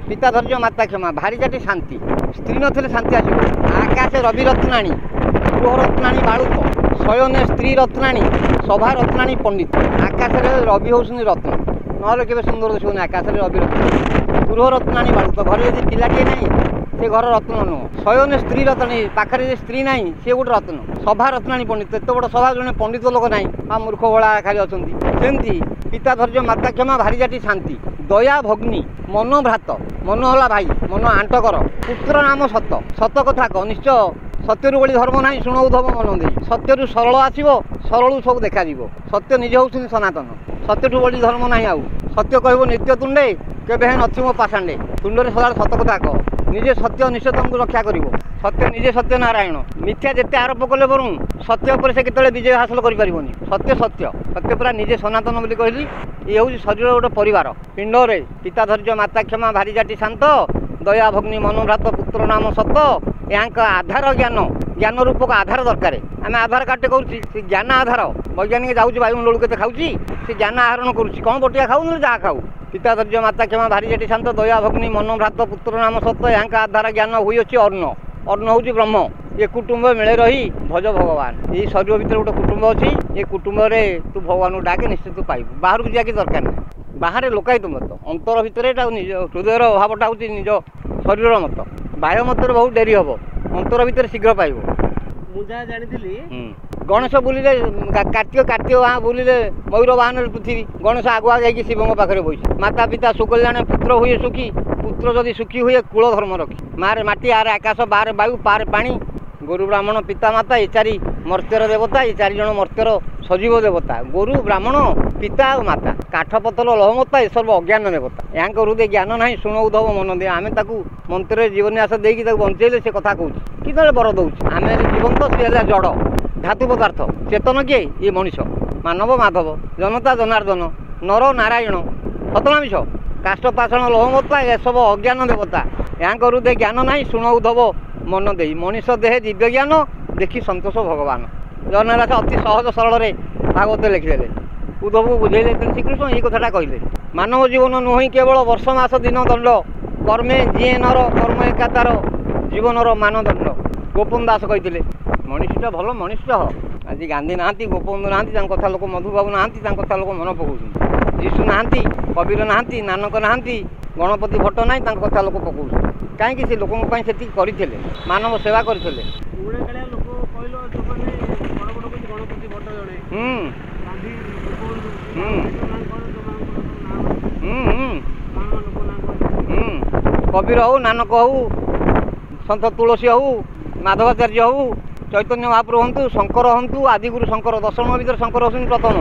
पिता धैर्य माता क्षमा भारीजाटी शांति स्त्री नथिले शांति आसो आकाशे रवि रत्नाणी गृह रत्नाणी बालुक शयने स्त्री रत्नाणी सभा रत्नाणी पंडित आकाश रवि होउछनी रत्न नहले केबे सुंदर दिसुनी आकाश रवि रत्न गृह रत्नाणी बालुक घरे यदि पिलाटे नहीं से घर रत्न नुह शयने स्त्री रत्नाणी पाखे स्त्री ना सी गोटे रत्न सभा रत्नाणी पंडित एत बड़ सभा जड़े पंडित लोक ना हाँ मूर्ख भला खाली अच्छा सेमती पिता धैर्य माता क्षमा भारीजाटी शांति दया भग्नी मन भ्रात मन हला भाई मन आंटकर पुत्र नाम सत सत कथा कह निश्चय सत्यरू बड़ी धर्म ना शुणौधव मन दे सत्यरू सरल आसो सरलू सब देखा सत्य निज हूँ सनातन सत्यठू बड़ी धर्म ना आउ सत्य कह नित्य तुंडे केवे नथी मो पाषांडे तुंडे सदा सत कथा कह निजे सत्य निश्चय तुमको रक्षा कर सत्य निजे सत्य नारायण मिथ्या जिते आरोप कले बर सत्य उपर से केतले विजय हासिल कर सत्य सत्य सत्य पूरा निजे सनातन बोली कहली ये हूँ शरीर गोटे परिवार पिंड रे पिता धैर्य माता क्षमा भारीजाटी शांत दया भग्नी मनोभ्रात पुत्र नाम सत यहाँ आधार ज्ञान ज्ञान रूपक आधार दरकार आम आधार कार्ड कर ज्ञान आधार वैज्ञानिक जाऊँगी वायुमंडल के खाऊँगी से ज्ञान आहरण करुँच कौन बटिया खाऊ ना जहाँ खाऊ पिता धैर्य माता क्षमा भारीजाटी शांत दया भग्नी मनोभ्रात पुत्र नाम सत यहाँ आधार ज्ञान हुई अच्छी अर्ण अर्ण हूँ ब्रह्म ये कुटुंब मिले रही भज भगवान ये शरीर भर गोटे कुटुंब अच्छी ये कुटुंब तू भगवान डाके निश्चित तू पाइबू बाहर को जाके दरकार ना बाहर लोकायत मत अंतर भितर निज हृदय भावटा हूँ निज शरीर मत बाह्य मत बहुत डेरी हम अंतर भितर शीघ्र पाइब मुझे जानी गणेश बुलिले कार्तिक कार्तिक गाँ बुलिले मयूर वाहन पृथ्वी गणेश आगुआ जाकि शिव पाखे बस माता पिता सुख जाने पुत्र हुए सुखी पुत्र जदि सुखी हुए कूल धर्म रखी मारे माटी आरे आकाश बारे वायु पारे पानी गोरु ब्राह्मण पिता माता ये चारि मर्त्यर देवता ये चार जन मर्त्यर सजीव देवता गोरु ब्राह्मण पिता और माता काठ पतल लहमता ये सब अज्ञान देवता यहाँ हृदय ज्ञान ना शुणौधव मन दे आम मंत्र जीवन्यास देकी बंचेले से कथा कहूँ कि बर दौर आम जीवंत सी जड़ धातु पदार्थ चेतन किए ये मनीष मानव माधव जनता जनार्दन नर नारायण सतनामिष काष्ट पाषाण लहमता ये सब अज्ञान देवता यहाँ हृदय ज्ञान ना शुणौधव मन दे मनीष देहे दिव्य ज्ञान देखी संतोष भगवान जगन्नाथ अति सहज सरल भागवत लिखिदे उद्धव को बुझे श्रीकृष्ण ये कथाटा कहले मानव जीवन नुह केवल वर्ष मास दिन दंड कर्मे जी नर कर्म एका तार जीवनर मानदंड गोपन दास कहते मनीषटा भल मनीष आज गांधी ना गोपबंधु ना कथा लोक मधुबाबू ना कथा लोक मन पकाउछन जीशु ना कबीर ना नानक ना गणपति भट्ट ना कथा लोक पकाउछन कहीं से लोकों करते मानव सेवा करते कबीर हो नानक हो सन्त तुलसी हो माधवाचार्य हो चैतन्य महाप्रभु हूँ शंकर हूँ आदिगुरु शंकर दशम भर शंकर हूँ प्रथम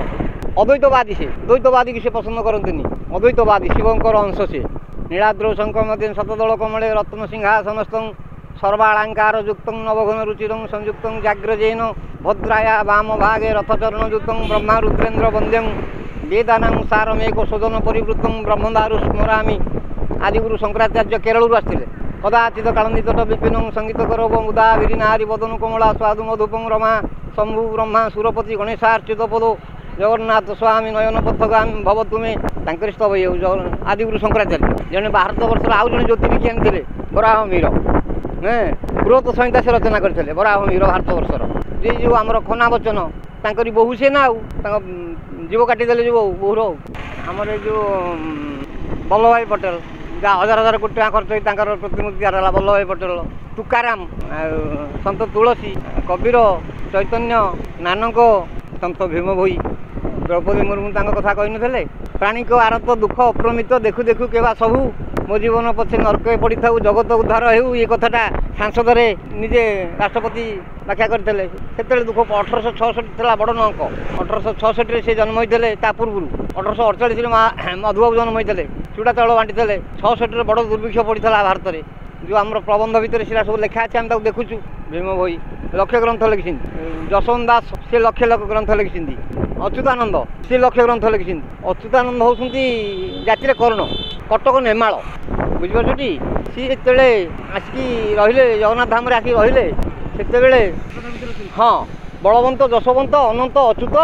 अद्वैतवादी से द्वैतवादी की से पसंद करते अद्वैतवादी शिवंकर अंश से नीलाद्रौ शंकर मध्य शतदल कमले रत्न सिंहासनस्थ सर्वालंकार युक्त नवघन रुचिर संयुक्त जाग्रजेन भद्राया वाम भागे रथचरण युक्त ब्रह्मा रुद्रेन्द्र वंद्यं वेदानां सारमेक शोधन परिवृत्त ब्रह्मदारु स्मरामि आदिगुरु शंकराचार्य केरल आसते कदाचित कालंदित विपिन संगीत करव मुदा वीरिनारी वदन कमला स्वादु मधुपं रमा शंभु ब्रह्मा सुरपति गणेशार्चित पदो जगन्नाथ स्वामी नयन पथगामी भव तुम्हें स्तव ये आदिगुरु शंकराचार्य जड़े भारत वर्ष आउ जड़े ज्योतिर्विज्ञानी थे बराह मीर बृहत संहिता से रचना करते बराह मीर भारत वर्षर जे जो आमर खना बचन तांकरी बहु से ना आउ जीव काटिदे जो बहुर आमर जो वल्लभ भाई पटेल जहाँ हजार हजार कोटी टका खर्च हो प्रतिमूर्ति आरला वल्लभ भाई पटेल तुकाराम सन्त तुलसी कबीर चैतन्य नानक सन्त भीम भोई द्रौपदी मुर्मू कथा कही प्राणी को आरत दुख अप्रमित देखु देखु केवा सबू मो जीवन पछे नरक पड़ी था जगत उद्धार हो ये कथाटा सांसद निजे राष्ट्रपति व्याख्या करते से दुख 1866 बड़ अंक 1866 से जन्म होते पूर्व 1848 मधुबाबू जन्म होते चूड़ा चाउल बांटी 66 बड़ दुर्भिक्ष पड़ा भारत में जो आम प्रबंध भितर से सब लेखा अच्छे आम देखुचु भीम भोई लक्ष्य ग्रंथ लिखी जशवंत दास से लक्ष्य ग्रंथ लिखी अच्युतानंद से लक्ष्य ग्रंथ लिखी अच्युतानंद होती जाति कर्ण कटक नेमाल बुझीपारे सी जो आसिक रही जगन्नाथ धाम आसिक रही से हाँ ବଳବନ୍ତ ଯଶୋବନ୍ତ ଅନନ୍ତ ଅଚ୍ୟୁତ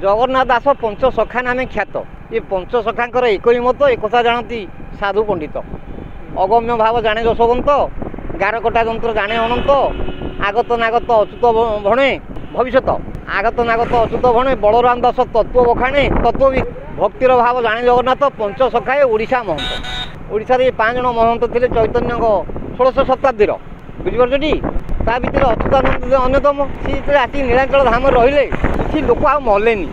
ଜଗନ୍ନାଥ ଦାସ ପଞ୍ଚ ସଖା ନାମେ ଖ୍ୟାତ। ଏ ପଞ୍ଚ ସଖାଙ୍କର ଏକଇ ମତ, ଏକଥା ଜାଣନ୍ତି ସାଧୁ ପଣ୍ଡିତ। ଅଗମ୍ୟ ଭାବ ଜାଣେ ଯଶୋବନ୍ତ, ଗାରକଟା ଯନ୍ତ୍ର ଜାଣେ ଅନନ୍ତ। আগত নাগত অচ্যুত ভণে ভবিষ্যত, আগত নাগত অচ্যুত ভণে বলরাম দাস তত্ত্ব বখাণে তত্ত্ববিদ। ভক্তির ভাব জাণে জগন্নাথ পঞ্চ সখায়ে ওড়িশা মহন্ত। ওড়িশার এই 5 জন মহন্ত ଥିଲେ চৈতন্যଙ୍କ 16শ শতাব্দীর, বুঝিপারছি। তা ভিতরে অচ্যুতানন্দ অন্যতম। সে যেতে আসি নীଳାଞ୍ଚଳ ଧାମରେ ରହିଲେ, କିଛି ଲୋକ ଆଉ ମଲେନି।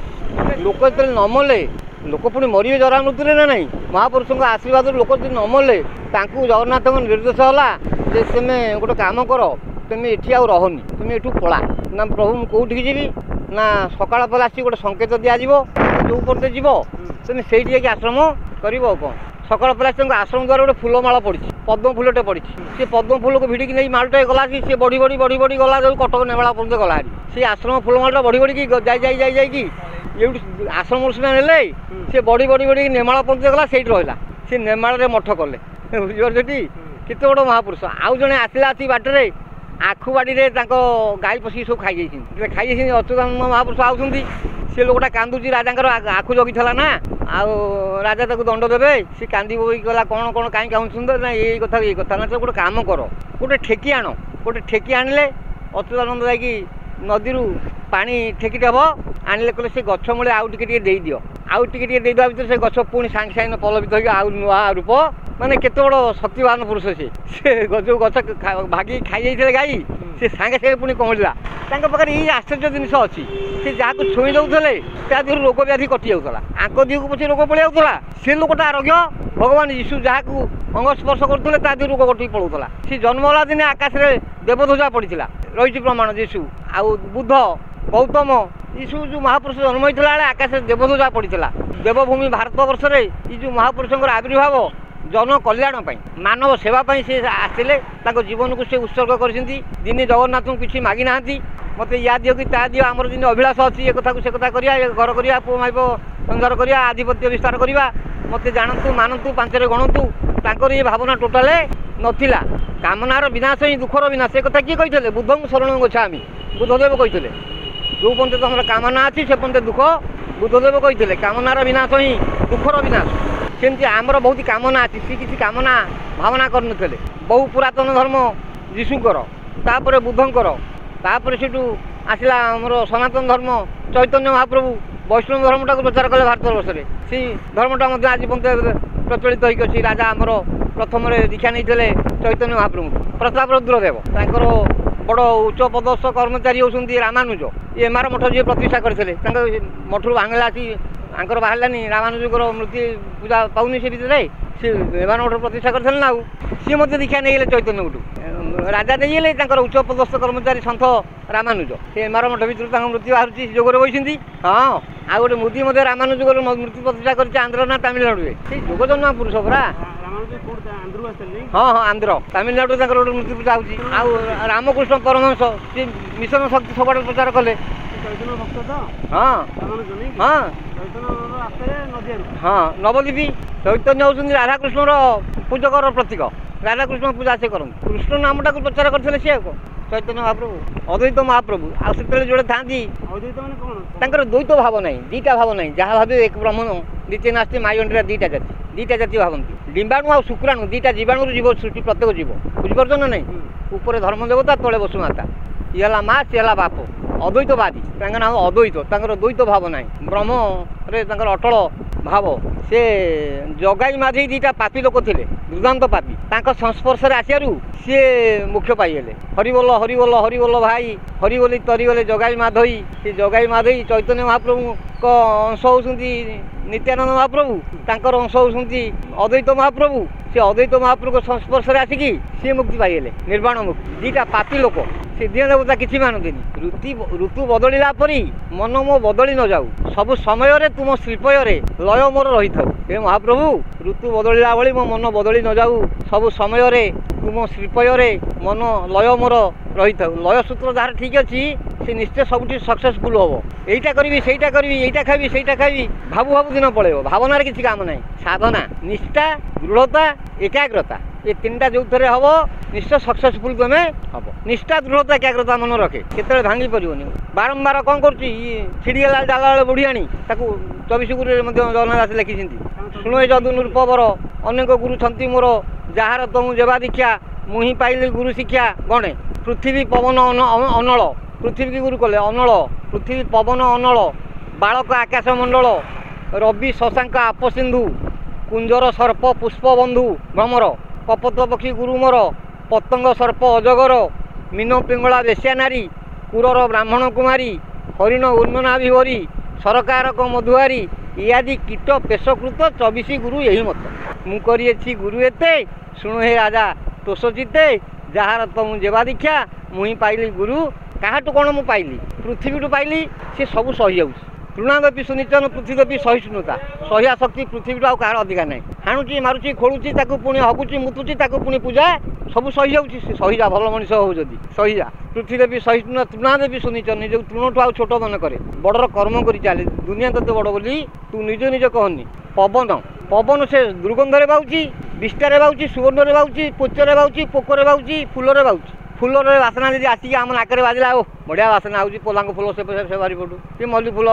ଲୋକ ଯେତେବେଳେ ନ ମଲେ, ଲୋକ ପୁଣି ମରିବେ ଜରା ମୃତ୍ୟୁରେ ନା ନାହିଁ। ମହାପୁରୁଷଙ୍କ ଆଶୀର୍ବାଦରୁ ଲୋକ ଯଦି ନ ମଲେ, ତାଙ୍କୁ ଜଗନ୍ନାଥଙ୍କ ନିର୍ଦ୍ଦେଶ ହେଲା ଯେ ତୁମେ ଗୋଟେ କାମ କର, তুমি এটি আর রহনি, তুমি এটু পলা। না প্রভু মু কোউঠিকি যাবি না সকাল পরে আসি গোটে সংকেত দিয়াযিব, যে পড়তে যাব তুমি সেইটি যাই আশ্রম করব। কম সকাল পরে আসি আশ্রম দ্বারা গোটে ফুলমাଳ পড়িছি, পদ্ম ফুলଟେ পড়িছি। সে পদ্ম ফুলকে ভিড়িকি নেই মালটাই গলা কি সে বড়ি বড়ি বড়ি বড়ি গলা যে কটক নেমাଳା পর্যন্ত গলা হারি। সেই আশ্রম ফুলমাଳটা বড়ি বড়িকি যাই যাই যাই যাইকি এইটি আশ্রম সিনা নেলে সে বড়ি বড়ি বড়িকি নেমাଳ পর্যন্ত গলা সেইটি রহিলা। সে নেমাଳରେ মঠ কলে, বুঝিপারছি। কেতে বড় মহাপুরুষ। আউ জনে আসিলা আসি বাটরে আখু বাড়িরে তাঙ্ক গাଈ পଶିକି ସବୁ ଖାଇଯାଇଛନ୍ତି। ଖାଇଯାଇଛନ୍ତି ଅଚ୍ୟୁତାନନ୍ଦ ମହାପୁରୁଷ ଆଉଛନ୍ତି। ସେ ଲୋକଟା କାନ୍ଦୁଛି, ରାଜାଙ୍କର ଆଖୁ ଜଗିଥିଲା ନା। ଆଉ ରାଜା ତାକୁ ଦଣ୍ଡ ଦେବେ, ସେ କାନ୍ଦି ବୋଇ ଗଲା କ'ଣ କ'ଣ କାହିଁ କାହୁଁଛନ୍ତି ନା ଏଇ କଥା ନା। ତ ଗୋଟେ କାମ କର, ଗୋଟେ ଠେକି ଆଣ। ଗୋଟେ ଠେକି ଆଣିଲେ ଅଚ୍ୟୁତାନନ୍ଦ ଯାଇକି ନଦୀରୁ ପାଣି ଠେକି ଦେବ। ଆଣିଲେ କହିଲେ ସେ ଗଛ ମୂଳେ ଆଉ ଟିକେ ଟିକେ ଦେଇଦିଅ। ଆଉ ଟିକେ ଟିକେ ଦେଇଦେବା ଭିତରେ ସେ ଗଛ ପୁଣି ସାଙ୍ଗେ ସାଙ୍ଗେ ପଲବିତ ହୋଇକି ଆଉ ନୂଆ ରୂପ। ମାନେ କେତେ ବଡ଼ ଶକ୍ତିବାନ ପୁରୁଷ ସେ। ସେ ଯେଉଁ ଗଛ ଭାଗିକି ଖାଇଯାଇଥିଲେ ଗାଈ, ସେ ସାଙ୍ଗେ ସାଙ୍ଗେ ପୁଣି କମିଳିଲା। ତାଙ୍କ ପାଖରେ ଏଇ ଆଶ୍ଚର୍ଯ୍ୟ ଜିନିଷ ଅଛି, ସେ ଯାହାକୁ ଛୁଇଁ ଦେଉଥିଲେ ତା ଦେହରୁ ରୋଗ ବ୍ୟାଧି କଟି ଯାଉଥିଲା। ଆଙ୍କ ଦେହକୁ ପଛେ ରୋଗ ପଳେଇ ଯାଉଥିଲା, ସେ ଲୋକଟା ଆରୋଗ୍ୟ। ଭଗବାନ ଯୀଶୁ ଯାହାକୁ ଅଙ୍ଗ ସ୍ପର୍ଶ କରୁଥିଲେ ତା ଦେହରୁ ରୋଗ କଟିକି ପଳାଉଥିଲା। ସେ ଜନ୍ମ ହେଲା ଦିନେ ଆକାଶରେ ଦେବଧ୍ୱଜା ପଡ଼ିଥିଲା, ରହିଛି ପ୍ରମାଣ। ଯୀଶୁ ଆଉ ବୁଦ୍ଧ, ଗୌତମ, ଯୀଶୁ ଯେଉଁ ମହାପୁରୁଷ ଜନ୍ମ ହୋଇଥିଲା ବେଳେ ଆକାଶରେ ଦେବଧ୍ୱଜା ପଡ଼ିଥିଲା। ଦେବଭୂମି ଭାରତବର୍ଷରେ ଏ ଯେଉଁ ମହାପୁରୁଷଙ୍କର ଆବିର୍ଭାବ ଜନ କଲ୍ୟାଣ ପାଇଁ, ମାନବ ସେବା ପାଇଁ ସେ ଆସିଲେ। ତାଙ୍କ ଜୀବନକୁ ସେ ଉତ୍ସର୍ଗ କରିଛନ୍ତି। ଦିନେ ଜଗନ୍ନାଥଙ୍କୁ କିଛି ମାଗି ନାହାନ୍ତି, ମୋତେ ୟା ଦିଅ କି ତା ଦିଅ, ଆମର ଦିନେ ଅଭିଳାଷ ଅଛି ଏ କଥାକୁ ସେ କଥା କରିବା, ଏ ଘର କରିବା, ପୁଅ ମାଇପ ସଂସାର କରିବା, ଆଧିପତ୍ୟ ବିସ୍ତାର କରିବା, ମୋତେ ଜାଣନ୍ତୁ ମାନନ୍ତୁ, ପାଞ୍ଚରେ ଗଣନ୍ତୁ। ତାଙ୍କର ଏ ଭାବନା ଟୋଟାଲେ ନଥିଲା। କାମନାର ବିନାଶ ହିଁ ଦୁଃଖର ବିନାଶ। ସେ କଥା କିଏ କହିଥିଲେ? ବୁଦ୍ଧଙ୍କୁ ଶରଣଂ ଗଚ୍ଛାମି, ବୁଦ୍ଧଦେବ କହିଥିଲେ। ଯେଉଁ ପର୍ଯ୍ୟନ୍ତ ତମର କାମନା ଅଛି ସେ ପର୍ଯ୍ୟନ୍ତ ଦୁଃଖ, ବୁଦ୍ଧଦେବ କହିଥିଲେ। କାମନାର ବିନାଶ ହିଁ ଦୁଃଖର ବିନାଶ। ସେମିତି ଆମର ବହୁତ କାମନା ଅଛି, ସେ କିଛି କାମନା ଭାବନା କରିନଥିଲେ। ବହୁ ପୁରାତନ ଧର୍ମ ଯୀଶୁଙ୍କର, ତାପରେ ବୁଦ୍ଧଙ୍କର, ତାପରେ ସେଠୁ ଆସିଲା ଆମର ସନାତନ ଧର୍ମ ଚୈତନ୍ୟ ମହାପ୍ରଭୁ। ବୈଷ୍ଣବ ଧର୍ମଟାକୁ ପ୍ରଚାର କଲେ ଭାରତବର୍ଷରେ। ସେଇ ଧର୍ମଟା ମଧ୍ୟ ଆଜି ପର୍ଯ୍ୟନ୍ତ ପ୍ରଚଳିତ ହୋଇକି ଅଛି। ରାଜା ଆମର ପ୍ରଥମରେ ଦୀକ୍ଷା ନେଇଥିଲେ ଚୈତନ୍ୟ ମହାପ୍ରଭୁଙ୍କୁ, ପ୍ରତାପ ରୁଦ୍ରଦେବ। ତାଙ୍କର ବଡ଼ ଉଚ୍ଚ ପଦସ୍ଥ କର୍ମଚାରୀ ହେଉଛନ୍ତି ରାମାନୁଜ। ଏମାର ମଠ ଯିଏ ପ୍ରତିଷ୍ଠା କରିଥିଲେ, ତାଙ୍କ ମଠରୁ ଭାଙ୍ଗିଲା ଆସି ଆଙ୍କର ବାହାରିଲାନି। ରାମାନୁଜଙ୍କର ମୂର୍ତ୍ତି ପୂଜା ପାଉନି ସେ ଭିତରେ। ସେ ଏମାନ ମଠ ପ୍ରତିଷ୍ଠା କରିଥିଲେ ନା। ଆଉ ସିଏ ମଧ୍ୟ ଦୀକ୍ଷା ନେଇଗଲେ ଚୈତନ୍ୟଙ୍କଠୁ। ରାଜା ନେଇଗଲେ ତାଙ୍କର ଉଚ୍ଚ ପଦସ୍ଥ କର୍ମଚାରୀ ସନ୍ଥ ରାମାନୁଜ। ସେ ଏମାର ମଠ ଭିତରୁ ତାଙ୍କ ମୂର୍ତ୍ତି ବାହାରୁଛି, ଯୋଗରେ ବସିଛନ୍ତି। ହଁ, ଆଉ ଗୋଟେ ମୋଦି ମଧ୍ୟ ରାମାନୁଜଙ୍କର ମୂର୍ତ୍ତି ପ୍ରତିଷ୍ଠା କରିଛି ଆନ୍ଧ୍ର ନା ତାମିଲନାଡୁରେ। ସେଇ ଯୋଗଜନ୍ମ ପୁରୁଷ ପରା। ହଁ ହଁ, ଆନ୍ଧ୍ର ତାମିଲନାଡୁରେ ତାଙ୍କର ଗୋଟେ ମୂର୍ତ୍ତି ପୂଜା ହେଉଛି। ଆଉ ରାମକୃଷ୍ଣ ପରମହଂସ ସେ ମିଶନ ଶକ୍ତି ସବୁଆଡ଼େ ପ୍ରଚାର କଲେ। ହଁ ହଁ ହଁ, ନବଦ୍ୱୀପୀ। ଚୈତନ୍ୟ ହେଉଛନ୍ତି ରାଧାକୃଷ୍ଣର ପୂଜକର ପ୍ରତୀକ। ରାଧାକୃଷ୍ଣ ପୂଜା ସେ କରନ୍ତି। କୃଷ୍ଣ ନାମଟାକୁ ପ୍ରଚାର କରିଥିଲେ ସିଏ ଚୈତନ୍ୟ ମହାପ୍ରଭୁ, ଅଦ୍ୱୈତ ମହାପ୍ରଭୁ। ଆଉ ସେତେବେଳେ ଯୋଡ଼େ ଥାନ୍ତି ତାଙ୍କର ଦ୍ୱୈତ ଭାବ ନାହିଁ, ଦୁଇଟା ଭାବ ନାହିଁ। ଯାହା ଭାବିବେ ଏକ ବ୍ରହ୍ମ ଦ୍ୱିତୀୟ ନାସ୍ତି ମାୟଣ୍ଡିରା ଦୁଇଟା ଜାତି, ଦୁଇଟା ଜାତି ଭାବନ୍ତି। ଡିମ୍ବାଣୁ ଆଉ ଶୁକ୍ରାଣୁ ଦୁଇଟା ଜୀବାଣୁରୁ ଜୀବ ସୃଷ୍ଟି, ପ୍ରତ୍ୟେକ ଜୀବ। ବୁଝିପାରୁଛ ନା ନାହିଁ? ଉପରେ ଧର୍ମ ଦେବତା, ତଳେ ବସୁମାତା। ଇଏ ହେଲା ମା, ସିଏ ହେଲା ବାପ। ଅଦ୍ୱୈତବାଦୀ, ତାଙ୍କ ନାମ ଅଦ୍ୱୈତ। ତାଙ୍କର ଦ୍ୱୈତ ଭାବ ନାହିଁ। ବ୍ରହ୍ମରେ ତାଙ୍କର ଅଟଳ ଭାବ। ସେ ଜଗାଇ ମାଝେଇ ଦୁଇଟା ପାପୀ ଲୋକ ଥିଲେ, ଦୁର୍ଦାନ୍ତ ପାପୀ। ତାଙ୍କ ସଂସ୍ପର୍ଶରେ ଆସିବାରୁ ସିଏ ମୁଖ୍ୟ ପାଇଗଲେ। ହରିବୋଲ ହରିବୋଲ ହରିବୋଲ ଭାଇ, ହରିବୋଲି ତରିଗଲେ ଜଗାଇ ମାଧୋଇ। ସେ ଜଗାଇ ମାଧୋଇ ଚୈତନ୍ୟ ମହାପ୍ରଭୁଙ୍କ ଅଂଶ ହେଉଛନ୍ତି ନିତ୍ୟାନନ୍ଦ ମହାପ୍ରଭୁ, ତାଙ୍କର ଅଂଶ ହେଉଛନ୍ତି ଅଦ୍ୱୈତ ମହାପ୍ରଭୁ। ସେ ଅଦ୍ୱୈତ ମହାପ୍ରଭୁଙ୍କ ସଂସ୍ପର୍ଶରେ ଆସିକି ସିଏ ମୁକ୍ତି ପାଇଗଲେ, ନିର୍ବାଣ ମୁକ୍ତି। ଦୁଇଟା ପାପୀ ଲୋକ। ସେ ଦିନ ଦେବତା କିଛି ମାନନ୍ତିନି। ଋତୁ ବଦଳିଲା ପରି ମନ ମୋ ବଦଳି ନ ଯାଉ, ସବୁ ସମୟରେ ତୁମ ଶିଳ୍ପୟରେ ଲୟ ମୋର ରହିଥାଉ। ହେ ମହାପ୍ରଭୁ, ଋତୁ ବଦଳିଲା ଭଳି ମୋ ମନ ବଦଳି ନ ଯାଉ, ସବୁ ସମୟରେ ତୁମ ଶିଳ୍ପୟରେ ମନ ଲୟ ମୋର ରହିଥାଉ। ଲୟ ସୂତ୍ର ଯାହାର ଠିକ୍ ଅଛି ସେ ନିଶ୍ଚୟ ସବୁଠି ସକ୍ସେସଫୁଲ୍ ହେବ। ଏଇଟା କରିବି, ସେଇଟା କରିବି, ଏଇଟା ଖାଇବି, ସେଇଟା ଖାଇବି, ଭାବୁ ଭାବୁ ଦିନ ପଳେଇବ। ଭାବନାରେ କିଛି କାମ ନାହିଁ। ସାଧନା, ନିଷ୍ଠା, ଦୃଢ଼ତା, ଏକାଗ୍ରତା, ये तीन टा जो थे हम निश्चय सक्सेसफुल तुम हम निष्ठा दृढ़ता एकाग्रता मन रखे केत भांगी पारनी बारंबार कौन कर छिड़गला डाला बुढ़ियाणी 24 गुरु जगन्नाथ दास लिखी शुणु जदु नृपवर अनेक गुरु छंती मोर जार तुम जेवा दीक्षा मुही पाइली गुरु शिक्षा गणे पृथ्वी पवन अनल पृथ्वी की गुरु कले अनल पृथ्वी पवन अनल बालक आकाश मंडल रवि शशांक आप सिंधु कुंजर सर्प पुष्प बंधु भ्रमर कपत पक्षी गुरु मोर पतंग सर्प अजगर मीन पिंगला बेश्या नारी कुरर ब्राह्मण कुमारी हरिण उन्मनाभिवरी सरकार को मधुआरी इत्यादि कीट पेशकृत 24 गुरु यही मत मुझे गुरु एते शुणु हे राजा तोष चिते जार तुम जेवा दीक्षा मुही पाइली गुरु काहाटू कौन मु पाइली पृथ्वी टू पाइली सी सब सही जाऊँ तृणादपी सुनिचन पृथ्वीदपी सहिष्णुता सह्या शक्ति पृथ्वी टू आर अधिका ना हाणुची मारुची खोलुची पुणी हगुची मुतुची पुणी पूजा सब सही जाऊँगी सहीजा भल मनीष हो जदि सहीजा पृथ्वीदेवी सहिष्णु तृणादेवी सुनिचन जो तृणठू आउ छोट मन करे बड़र कर्म कर चले दुनिया तोते बड़ बोली तू निज निज कहनी पवन पवन से दुर्गंधरे बाउची विष्टारे बाउची सुवर्णरे बाउची पोचरे बाउची पोकरे बाउची फुलरे बाउची फुलर बासना जी आसिक आम नाकरे बाजिला ओ बढ़िया बासना आउची पोलांग फुल से बारी पटू कि मल्ली फुल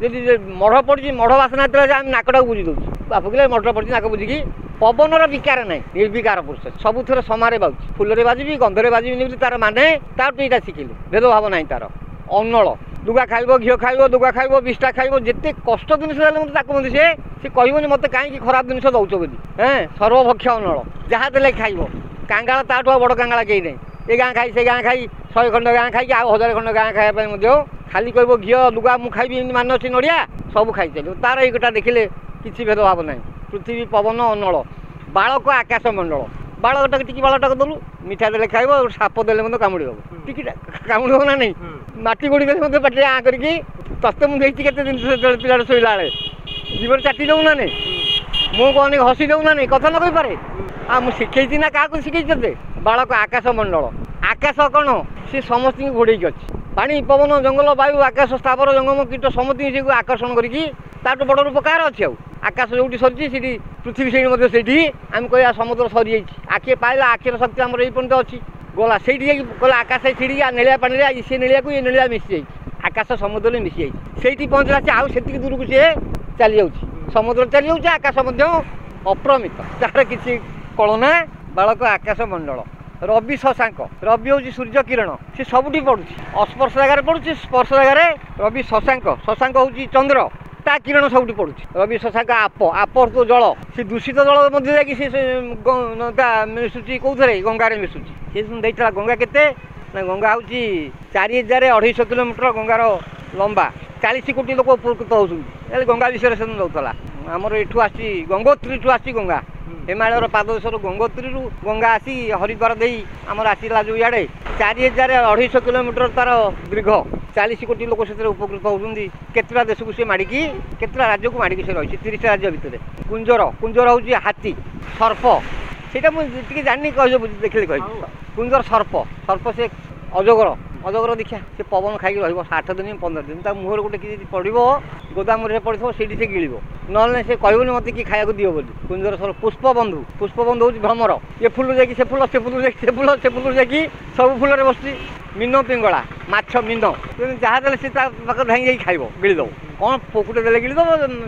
जी मढ़ पड़ी मढ़ बासना आम नाकटा बुझी दूसरी बापुकिले मढ़ पड़ी नाक बुझिकी पवनर विकार ना निर्विकार पुरुष सबुथ समारे बाजू फुलरे बाजी गंधरे बाजी तार माने ताठू यहाँ शिखिलु भेदभाव ना तार अनल दुगा खाइब घी खाइब दुगा खाइब विष्टा खाइब जिते कष्ट जिनिस मत सी कहबनी मत कहीं खराब जिनिस दौच बोली सर्वभक्ष अनल जहाँ देले खाइब कांगाल ताठू बड़ कांगाल कहीं नहीं ये गाँ खाई से गाँ खाई 100 खंड गाँ खाई आउ 1000 खंड गाँ खाया खाली कह घी दुगा मुझे खाइबी मान अच्छी नड़िया सब खाई चलो तार एकटा देखिले किसी भेदभाव ना पृथ्वी पवन अनल बालक आकाश मंडल बालकटा टिकी बालटा दलु मिठा देले खाइब साप देले मत कामुड़ी टिकी कामुड़ ना नहीं माटी गोड़ी देले मत पाटे आँ करके तस्ते मुझे केते दिन पिला शोला बेले जीवन चाटी जाऊ ना नहीं मो कहनी हसी जाऊ ना नहीं कथा न कही पारे आ मुझे शिखई ना क्या शिखई ते बालक आकाश मंडल आकाश कौन सी समस्त घोड़े अच्छी पानी पवन जंगल वायु आकाश स्थावर जंगम कीट समस्त आकर्षण करके बड़ रूप कार अच्छी आकाश जो सरी सी पृथ्वी से आम कह समुद्र सरी आखिए पाइला आखिर शक्ति आम ये पर्यटन अच्छी गला से गला आकाश छिड़ी नेलिया पानी सी नेलिया को ये नेलिया मिसी जाए आकाश समुद्र मिसी जाए से पहुँचला से आउ से दूर को सी चली जाऊँगी समुद्र चली जाऊँगी आकाश अप्रमित तार किसी कलना बालक आकाश मंडल रवि शशांक रवि हूँ सूर्य किरण सी सबुठी पड़ू अस्पर्श जगार पड़ू स्पर्श जगार रवि शशांक शशांक हूँ चंद्र ता किरण सबुठी पड़ू रवि शशांक आप आप तो जल सी दूषित जल मध्य मिशुची कौन गंगार मिशुची सी देखा गंगा केते गंगा हूँ 4200 किलोमीटर गंगार लंबा 40 कोटी लोक उपकृत होती गंगा विषय से दौला आमर एठू आसी गंगोत्री आसी गंगा हिमालयर पाददेशर गंगोत्री गंगा आसी हरिद्वार दे आमर आसला जो इे 4200 किलोमीटर तार दीर्घ 40 कोटी लोक से उपकृत होती केतटा देश को सी माड़िकी केतटा राज्य को माड़िकी से रही 30 राज्य भितर कुंजर कुंजर हूँ हाथी सर्प से मुझे जानी कह देखिए कह कुंजर सर्प सर्प से अजगर अजगर देखा से पवन खाई रही 8 दिन 15 दिन मुहर गोटे कि पड़ो गोदाम पड़ो से गिड़ ना से कहूनी मत कि खाया दियो बोली कुंजर सर पुष्पबंधु हूँ भ्रमर ये फुल जाकि से फुल से फुल से फुल जाकि सब फुल बस मीन पिंगला माछ मीन जहाँ देले से पाखे धाई जाकि खाइब गिड़ीदेव कौन पोकुटे देले गिड़ीदेव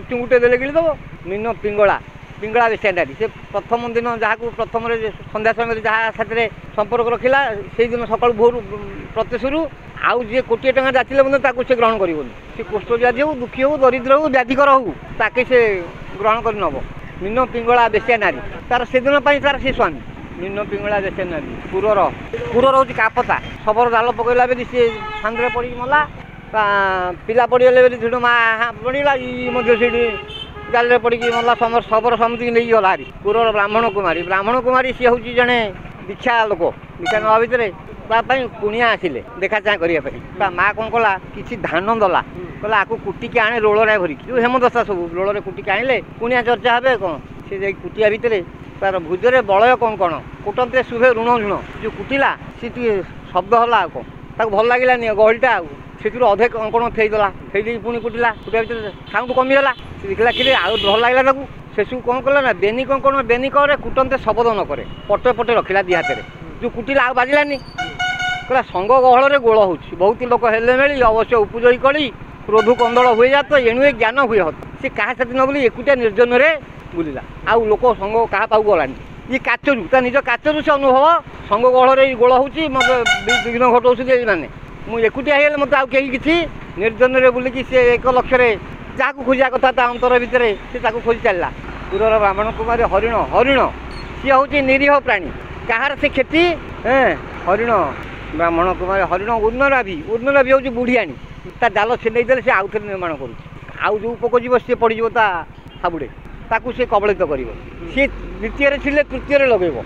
चुंगुटे देले गिड़ीदेव मीन पिंगला पिंगला बेचारी से प्रथम दिन जहाँ को प्रथम संध्या समय जहाँ साथ संपर्क रखिला से दिन सकाल भोर प्रत्युषु आउ जी कोटी टଙ୍କା जाचिले मतलब से ग्रहण करिवनी से कुष्ठ व्याधि हो दुखी हो दरिद्र हो व्याधिकर हो ताके से ग्रहण कर नब मीन पिंगला बेसिया नारी तार से दिन तार से स्वामी मीन पिंगला बेसिया नारी पुरर पुरर हूँ कापता सबर जाल पकईला बेली सी फांदे पड़ी मला पिला पड़गले बेली से माँ पड़ा ये जाल पड़ी मला सबर समिति नहीं गला हारी पुरर ब्राह्मण कुमारी सी हूँ जड़े दीक्षा लोक दीक्षा नवा भितर कुणिया आसिले देखा चाह करने माँ कौन कला कि धान दला कहला आपको कुटिकी आने रोल भरिकी जो हेमदशा सब रोल कुटिकी आने कुणिया चर्चा हे कौन से कुटिया भितर तार भुजरे बलय कौन कौन कुटंते शुभे ऋण झुण जो कुटिला सी शब्द है कौन भल लगे गहलटा से अधे कौन थेदेला थेदी पुणी कुटिला कुटिया भितर साउंड कमिगला से देखला कि आउ भल लगे ସେସବୁ କ'ଣ କଲା ନା ବେନି କ'ଣ ବେନି କରେ କୁଟନ୍ତେ ଶବଦ ନ କରେ ପଟେ ପଟେ ରଖିଲା ଦି ହାତରେ ଯେଉଁ କୁଟିଲା ଆଉ ବାଜିଲାନି କହିଲା ସଙ୍ଗ ଗହଳରେ ଗୋଳ ହେଉଛି ବହୁତ ଲୋକ ହେଲେ ମେଳି ଅବଶ୍ୟ ଉପଯୋଗୀ କଳି କ୍ରୋଧ କନ୍ଦଳ ହୁଏ ଯାତ ଏଣୁ ଏ ଜ୍ଞାନ ହୁଏ ହତ ସେ କାହା ସାଥି ନ ବୋଲି ଏକୁଟିଆ ନିର୍ଜନରେ ବୁଲିଲା ଆଉ ଲୋକ ସଙ୍ଗ କାହା ପାଖକୁ ଗଲାନି ଇଏ କାଚରୁ ତା ନିଜ କାଚରୁ ସେ ଅନୁଭବ ସଙ୍ଗ ଗହଳରେ ଗୋଳ ହେଉଛି ମୋତେ ବିଘ୍ନ ଘଟଉଛନ୍ତି ଏଇମାନେ ମୁଁ ଏକୁଟିଆ ହେଇଗଲେ ମୋତେ ଆଉ କେହି କିଛି ନିର୍ଜନରେ ବୁଲିକି ସେ ଏକ ଲକ୍ଷ୍ୟରେ ଯାହାକୁ ଖୋଜିବା କଥା ତା ଅନ୍ତର ଭିତରେ ସେ ତାକୁ ଖୋଜି ଚାଲିଲା ପୁରର ବ୍ରାହ୍ମଣ କୁମାରୀ ହରିଣ ହରିଣ ସିଏ ହେଉଛି ନିରୀହ ପ୍ରାଣୀ କାହାର ସେ କ୍ଷତି ହରିଣ ବ୍ରାହ୍ମଣ କୁମାରୀ ହରିଣ ଉର୍ଣ୍ଣନାଭି ହେଉଛି ବୁଢ଼ିଆଣୀ ତା ଜାଲ ଛିଣ୍ଡେଇ ଦେଲେ ସେ ଆଉଥରେ ନିର୍ମାଣ କରୁଛି ଆଉ ଯେଉଁ ପୋକ ଯିବ ସିଏ ପଡ଼ିଯିବ ତା ହାବୁଡ଼େ ତାକୁ ସେ କବଳିତ କରିବ ସିଏ ଦ୍ୱିତୀୟରେ ଥିଲେ ତୃତୀୟରେ ଲଗେଇବ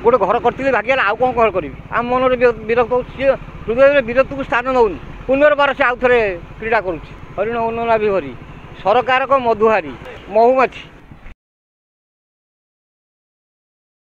ଗୋଟେ ଘର କରିଥିଲେ ଭାଗିଗଲା ଆଉ କ'ଣ ଘର କରିବି ଆମ ମନରେ ବିରକ୍ତ ହେଉଛି ସିଏ ହୃଦୟରେ ବିରକ୍ତକୁ ସ୍ଥାନ ନେଉନି ପୁନର୍ବାର ସେ ଆଉଥରେ କ୍ରୀଡ଼ା କରୁଛି ହରିଣ ଉର୍ଣ୍ଣନାଭି ହରି ସରକାରକ ମଧୁହାରୀ ମହୁମାଛି